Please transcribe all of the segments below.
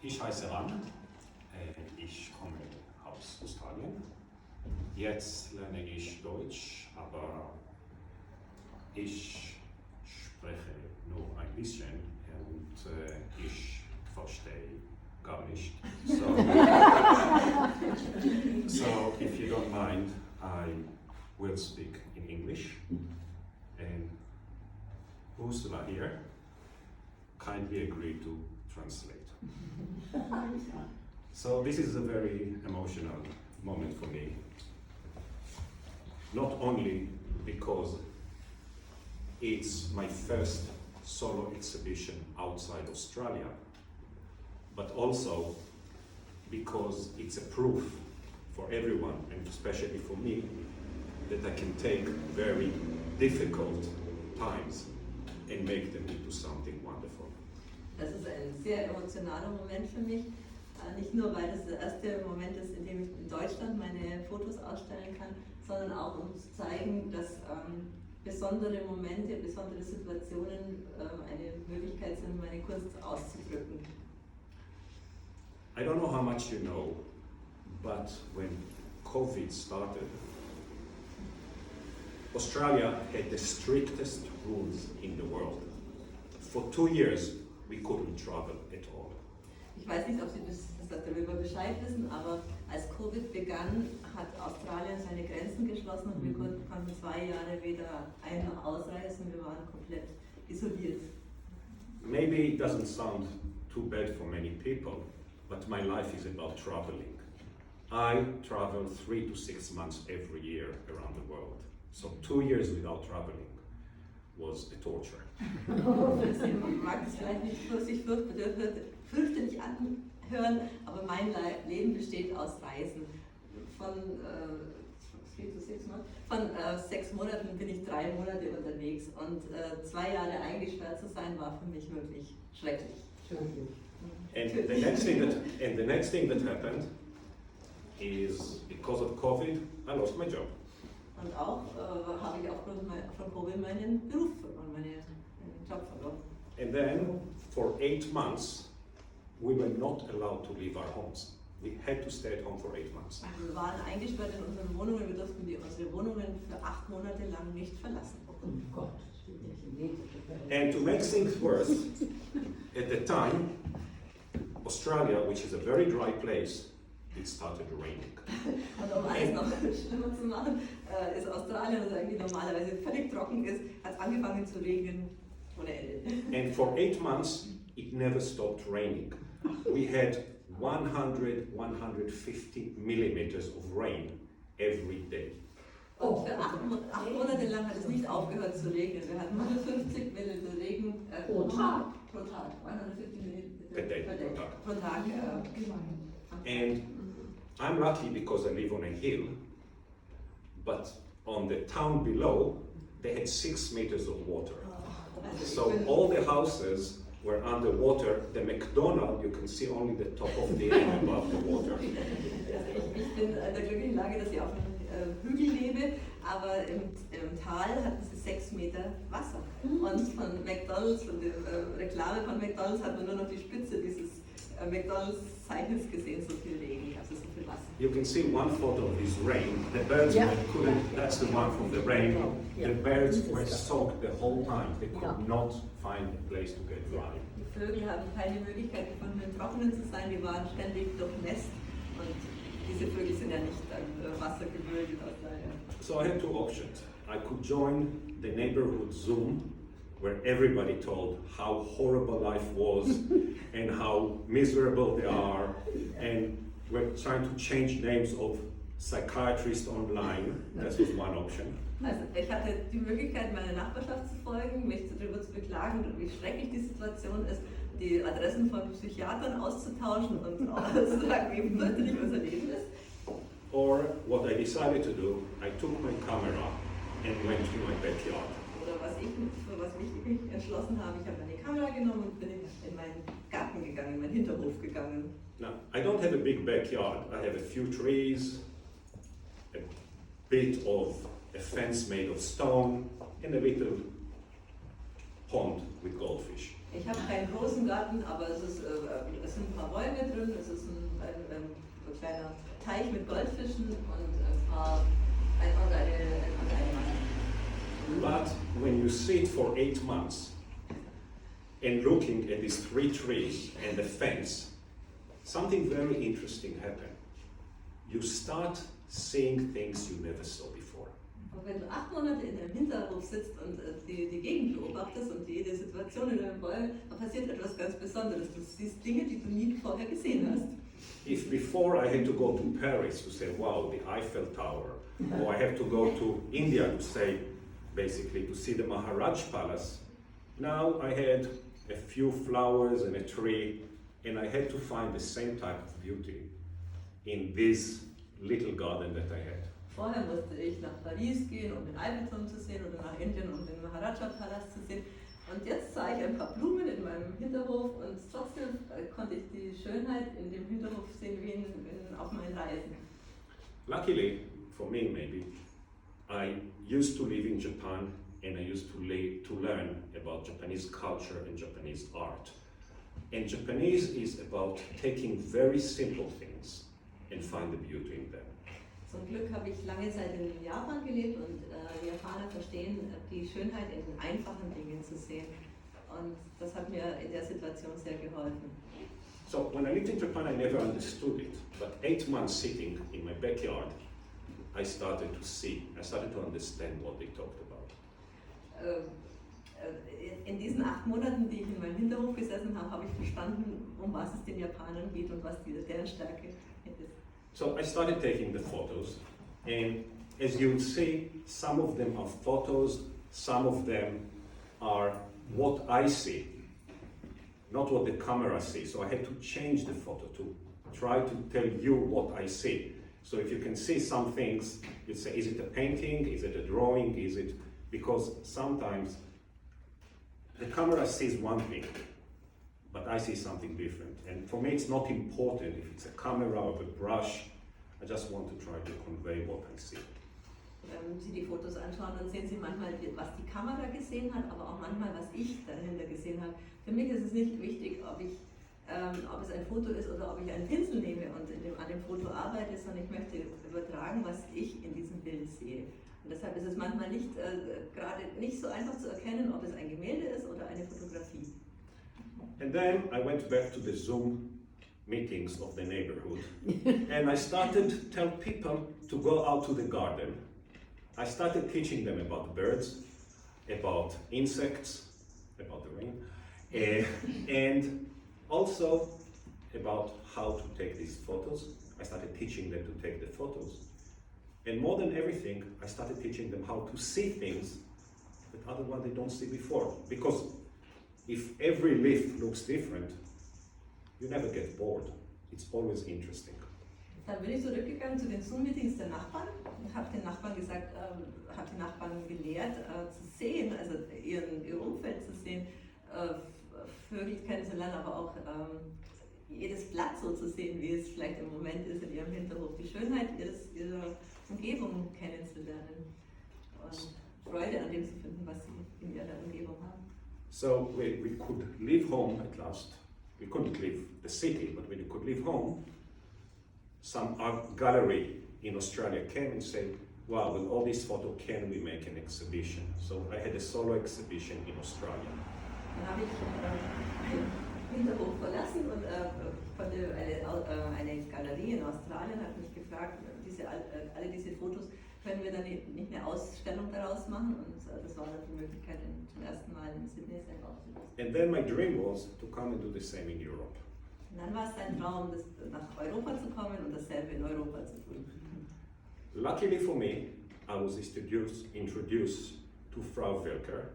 Ich heiße Ran, ich komme aus Australien. Jetzt lerne ich Deutsch, aber ich spreche nur ein bisschen und ich verstehe gar nicht. So if you don't mind, I will speak in English. And Ursula here kindly agreed to translate. So this is a very emotional moment for me. Not only because it's my first solo exhibition outside Australia, but also because it's a proof for everyone, and especially for me, that I can take very difficult times and make them into something wonderful. Das ist ein sehr emotionaler Moment für mich. Nicht nur, weil das der erste Moment ist, in dem ich in Deutschland meine Fotos ausstellen kann, sondern auch, um zu zeigen, dass besondere Momente, besondere Situationen eine Möglichkeit sind, meine Kunst auszudrücken. I don't know how much you know, but when COVID started, Australia had the strictest rules in the world. For 2 years, we couldn't travel at all. Ich weiß nicht, ob Sie darüber Bescheid wissen, aber als Covid begann, hat Australien seine Grenzen geschlossen und wir konnten 2 Jahre weder ein- noch ausreisen. Wir waren komplett isoliert. Maybe it doesn't sound too bad for many people, but my life is about traveling. I travel 3 to 6 months every year around the world. So 2 years without traveling was a torture. Man mag es vielleicht nicht sich fürchterlich anhören, aber mein Leben besteht aus Reisen. Von 6 Monaten bin ich 3 Monate unterwegs und 2 Jahre eingesperrt zu sein, war für mich wirklich schrecklich. And the next thing that happened is because of COVID, I lost my job. Und auch habe ich aufgrund von Covid meinen Beruf verloren, meinen Job verloren. And then for 8 months, we were not allowed to leave our homes. We had to stay at home for 8 months. Wir waren eingesperrt in unseren Wohnungen, wir durften unsere Wohnungen für 8 Monate lang nicht verlassen. Oh Gott. And to make things worse, at the time, Australia, which is a very dry place, it started raining. Und um alles noch schlimmer zu machen, ist Australien, das eigentlich normalerweise völlig trocken ist, hat angefangen zu regnen ohne Ende. And for 8 months, it never stopped raining. We had 150 millimeters of rain every day. Und für 8 Monate lang hat es nicht aufgehört zu regnen. Wir hatten 150 Milliliter Regen pro Tag. 150 Milliliter pro Tag. And I'm lucky because I live on a hill, but on the town below, they had 6 meters of water. So all the houses were underwater. The McDonald's, you can see only the top of the end above the water. Ich bin in der glücklichen Lage, dass ich auf einem Hügel lebe, aber im Tal hatten sie 6 Meter Wasser. Und von McDonald's, von der Reklame von McDonald's hat man nur noch die Spitze dieses McDonald's-Zeichens gesehen, so viel Regen, also so viel Wasser. You can see one photo of this rain. The birds couldn't, that's the one from the rain. The birds were soaked the whole time. They could not find a place to get dry. Die Vögel haben keine Möglichkeit gefunden, im Trockenen zu sein, die waren ständig durchnässt und diese Vögel sind ja nicht an Wasser gewöhnt. So I had 2 options. I could join the neighborhood Zoom, where everybody told how horrible life was and how miserable they are, and we're trying to change names of psychiatrists online. That was one option. Also ich hatte die Möglichkeit, meiner Nachbarschaft zu folgen, mich darüber zu beklagen, wie schrecklich die Situation ist, die Adressen von Psychiatern auszutauschen und auch zu sagen, wie fürchterlich unser Leben ist. Or what I decided to do, I took my camera and went to my backyard. Oder für was ich mich entschlossen habe, ich habe meine Kamera genommen und bin in meinen Garten gegangen, in meinen Hinterhof gegangen. Now, I don't have a big backyard. I have a few trees, a bit of a fence made of stone, and a little pond with goldfish. Ich habe keinen großen Garten, aber es sind ein paar Bäume drin, es ist ein kleiner Teich mit Goldfischen und eine Mann. But when you sit for 8 months and looking at these 3 trees and the fence, something very interesting happened. You start seeing things you never saw before. Und wenn du 8 Monate in deinem Hinterhof sitzt und die Gegend beobachtest und jede Situation in deinem Bäumen, dann passiert etwas ganz Besonderes. Du siehst Dinge, die du nie vorher gesehen hast. If before I had to go to Paris to say, wow, the Eiffel Tower, or I have to go to India to say, basically to see the Maharaj Palace, now I had a few flowers and a tree, and I had to find the same type of beauty in this little garden that I had. Vorher musste ich nach Paris gehen, um den Eiffelturm zu sehen, oder nach Indien, um den Maharaja-Palast zu sehen. Und jetzt sah ich ein paar Blumen in meinem Hinterhof und trotzdem konnte ich die Schönheit in dem Hinterhof sehen wie auf meinen Reisen. Luckily, for me maybe, I used to live in Japan and I used to learn about Japanese culture and Japanese art. And Japanese is about taking very simple things and find the beauty in them. Zum Glück habe ich lange Zeit in Japan gelebt und die Japaner verstehen die Schönheit in einfachen Dingen zu sehen. Und das hat mir in der Situation sehr geholfen. So when I lived in Japan, I never understood it. But 8 months sitting in my backyard, I started to understand what they talked about. In diesen 8 Monaten, die ich in meinem Hinterhof gesessen habe, habe ich verstanden, um was es den Japanern geht und was deren Stärke ist. So I started taking the photos, and as you see, some of them are photos, some of them are what I see, not what the camera sees. So I had to change the photo to try to tell you what I see. So if you can see some things, you say, is it a painting, is it a drawing, is it, because sometimes the camera sees one thing, but I see something different. And for me, it's not important if it's a camera or a brush. I just want to try to convey what I see. Wenn Sie die Fotos anschauen, dann sehen Sie manchmal, was die Kamera gesehen hat, aber auch manchmal, was ich dahinter gesehen habe. Für mich ist es nicht wichtig, ob es ein Foto ist oder ob ich einen Pinsel nehme und an dem Foto arbeite, sondern ich möchte übertragen, was ich in diesem Bild sehe. Und deshalb ist es manchmal gerade nicht so einfach zu erkennen, ob es ein Gemälde ist oder eine Fotografie. And then I went back to the Zoom meetings of the neighborhood and I started to tell people to go out to the garden. I started teaching them about birds, about insects, about the rain, and also about how to take these photos. I started teaching them to take the photos. And more than everything, I started teaching them how to see things that otherwise they don't see before. Because if every leaf looks different, you never get bored. It's always interesting. Dann bin ich zurückgegangen zu den Zoom-Meetings der Nachbarn und habe den Nachbarn gesagt, habe die Nachbarn gelehrt, zu sehen, also ihr Umfeld zu sehen, Vögel kennenzulernen, aber auch jedes Blatt so zu sehen, wie es vielleicht im Moment ist in ihrem Hinterhof, die Schönheit ihrer Umgebung kennenzulernen und Freude an dem zu finden, was sie in ihrer Umgebung haben. So we could leave home at last. We couldn't leave the city, but we could leave home. Some art gallery in Australia came and said, wow, with all these photos, can we make an exhibition? So I had a solo exhibition in Australia. Dann habe ich den Hinterhof verlassen und konnte eine Galerie in Australien hat mich gefragt, alle diese Fotos, können wir dann nicht eine Ausstellung daraus machen? Und das war dann die Möglichkeit, zum ersten Mal in Sydney selber auszustellt. And then my dream was to come and do the same in Europe. Und dann war es sein Traum, nach Europa zu kommen und dasselbe in Europa zu tun. Luckily for me, I was introduced to Frau Welker.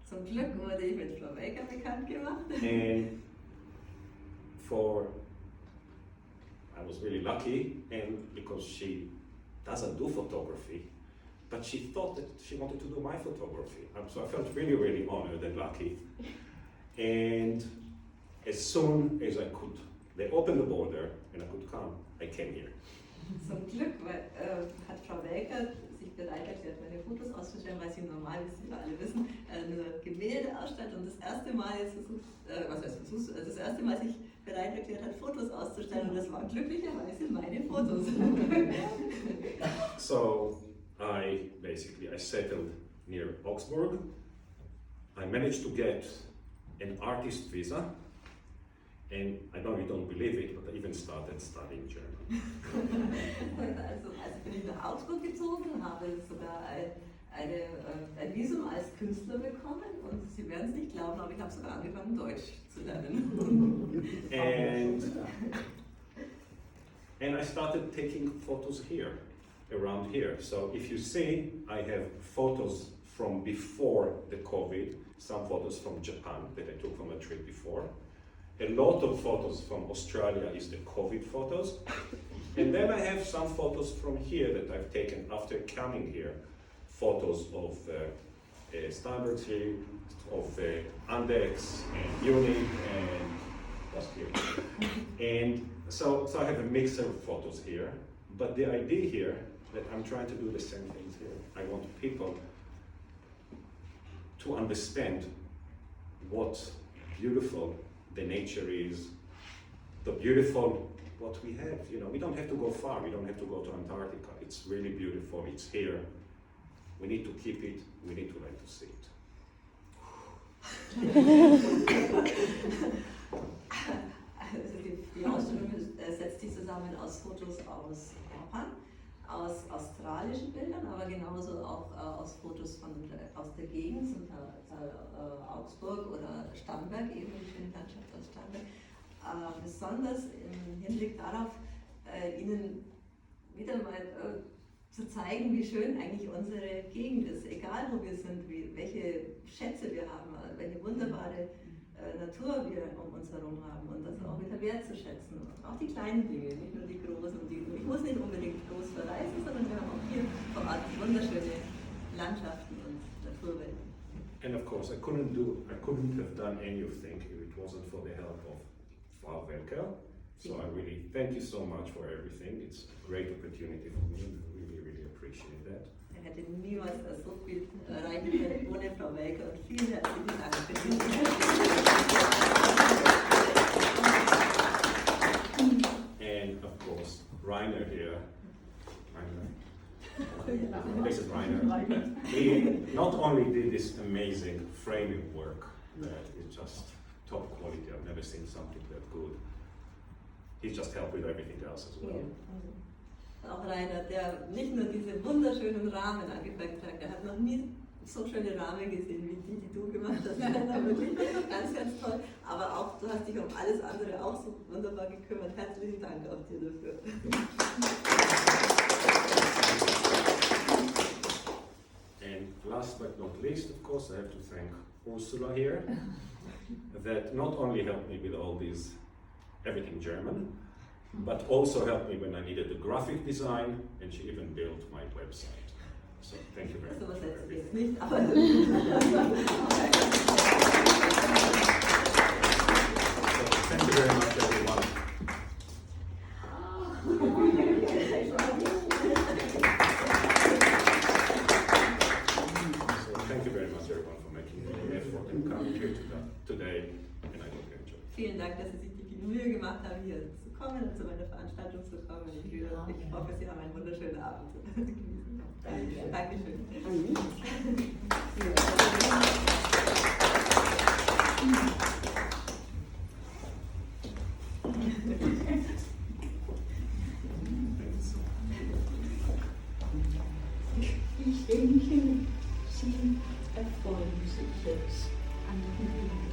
Zum Glück wurde ich mit Frau Welker bekannt gemacht. And I was really lucky, and because she doesn't do photography, but she thought that she wanted to do my photography. So I felt really, really honored and lucky. And as soon as I could, they opened the border and I could come, I came here. Zum Glück hat Frau Welker sich bereit erklärt, meine Fotos auszustellen, weil sie normal, wie Sie alle wissen, nur Gemälde ausstellt und das erste Mal das erste Mal sich bereit erklärt hat, Fotos auszustellen und das waren glücklicherweise meine Fotos. So I settled near Augsburg. I managed to get an artist visa, and I know you don't believe it, but I even started studying German. Also bin ich nach Augsburg gezogen, habe sogar ein Visum als Künstler bekommen und Sie werden es nicht glauben, aber ich habe sogar angefangen, Deutsch zu lernen. And I started taking photos here, around here. So if you see, I have photos from before the COVID, some photos from Japan that I took from a trip before. A lot of photos from Australia is the COVID photos. And then I have some photos from here that I've taken after coming here. Photos of Starnberg, of Andex, and Munich, and just here. And so I have a mix of photos here. But the idea here that I'm trying to do the same things here. I want people to understand what beautiful the nature is, the beautiful what we have. You know, we don't have to go far. We don't have to go to Antarctica. It's really beautiful. It's here. We need to keep it. We need to learn to see it. Die Ausstellung setzt sich zusammen aus Fotos aus Japan, aus australischen Bildern, aber genauso auch aus Fotos aus der Gegend, zum Teil Augsburg oder Starnberg, eben die schöne Landschaft aus Starnberg. Besonders im Hinblick darauf, Ihnen wieder mal zu zeigen, wie schön eigentlich unsere Gegend ist, egal wo wir sind, welche Schätze wir haben, welche wunderbare Natur wir um uns herum haben und das auch wieder wertzuschätzen. Auch die kleinen Dinge, nicht nur die großen. Ich muss nicht unbedingt groß verreisen, sondern wir haben auch hier vor Ort wunderschöne Landschaften und Naturwelten. And of course, I couldn't have done anything if it wasn't for the help of Frau Welker. So I really thank you so much for everything. It's a great opportunity for me, and I really appreciate that. Er hätte niemals so viel erreichen können ohne Frau Welker und vielen herzlichen Dank für die. And of course, Rainer here. This is Rainer. He not only did this amazing framing work that is just top quality. I've never seen something that good. He just helped with everything else as well. Auch Rainer, der nicht nur diese wunderschönen Rahmen angefertigt hat, er hat noch nie so schöne Rahmen gesehen wie die du gemacht hast. Rainer, wirklich ganz, ganz toll. Aber auch du hast dich um alles andere auch so wunderbar gekümmert. Herzlichen Dank auch dir dafür. And last but not least, of course, I have to thank Ursula here, that not only helped me with all these, everything German, but also helped me when I needed the graphic design, and she even built my website. So thank you very much. So For everything. nicht, aber So thank you very much, everyone. So thank you very much, everyone, for making the effort and coming here today, and I hope you enjoy. vielen Dank, dass Sie sich die Mühe gemacht haben, hier zu kommen und zu meiner Veranstaltung zu kommen. Ich hoffe, Sie haben einen wunderschönen Abend. Dankeschön. Ich denke, Sie erfreuen sich jetzt an den Bildern.